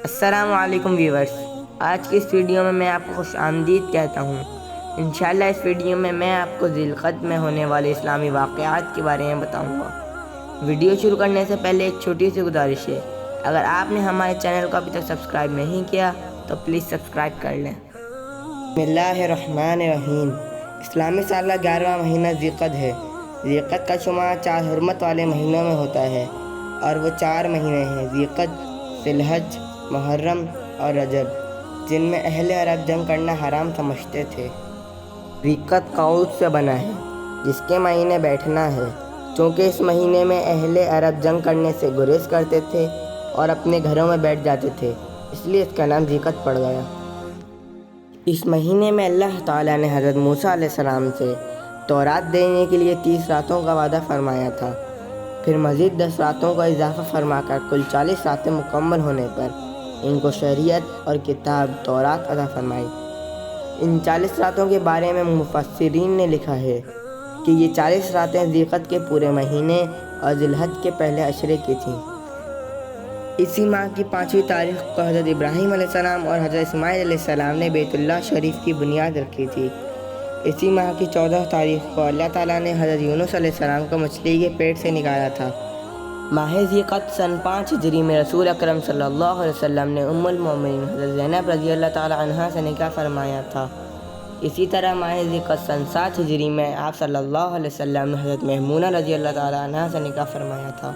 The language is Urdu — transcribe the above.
السلام علیکم ویورز، آج کی اس ویڈیو میں آپ کو خوش آمدید کہتا ہوں۔ انشاءاللہ اس ویڈیو میں آپ کو ذی القعدہ میں ہونے والے اسلامی واقعات کے بارے میں بتاؤں گا۔ ویڈیو شروع کرنے سے پہلے ایک چھوٹی سی گزارش ہے، اگر آپ نے ہمارے چینل کو ابھی تک سبسکرائب نہیں کیا تو پلیز سبسکرائب کر لیں۔ بسم اللہ الرحمن الرحیم۔ اسلامی سال کا 11واں مہینہ ذی القعدہ ہے۔ ذی القعدہ کا شمار 4 حرمت والے مہینوں میں ہوتا ہے، اور وہ 4 مہینے ہیں: ذی القعدہ، ذی الحج، محرم اور رجب، جن میں اہل عرب جنگ کرنا حرام سمجھتے تھے۔ ذی القعدہ قعود سے بنا ہے، جس کے معنی بیٹھنا ہے، چونکہ اس مہینے میں اہل عرب جنگ کرنے سے گریز کرتے تھے اور اپنے گھروں میں بیٹھ جاتے تھے، اس لیے اس کا نام ذی القعدہ پڑ گیا۔ اس مہینے میں اللہ تعالیٰ نے حضرت موسیٰ علیہ السلام سے تورات دینے کے لیے 30 راتوں کا وعدہ فرمایا تھا، پھر مزید 10 راتوں کا اضافہ فرما کر کل 40 راتیں مکمل ہونے پر ان کو شریعت اور کتاب تورات عطا فرمائی۔ ان 40 راتوں کے بارے میں مفسرین نے لکھا ہے کہ یہ 40 راتیں ذی القعدہ کے پورے مہینے اور ذی الحج کے پہلے عشرے کی تھیں۔ اسی ماہ کی 5ویں تاریخ کو حضرت ابراہیم علیہ السلام اور حضرت اسماعیل علیہ السلام نے بیت اللہ شریف کی بنیاد رکھی تھی۔ اسی ماہ کی 14 تاریخ کو اللہ تعالیٰ نے حضرت یونس علیہ السلام کو مچھلی کے پیٹ سے نکالا تھا۔ ماہ ذی القعدہ سن 5 ہجری میں رسول اکرم صلی اللہ علیہ وسلم نے ام المومنین حضرت زینب رضی اللہ تعالیٰ عنہا سے نکاح فرمایا تھا۔ اسی طرح ماہ ذی القعدہ سن 7 ہجری میں آپ صلی اللہ علیہ وسلم نے حضرت میمونہ رضی اللہ تعالیٰ عنہا سے نکاح فرمایا تھا۔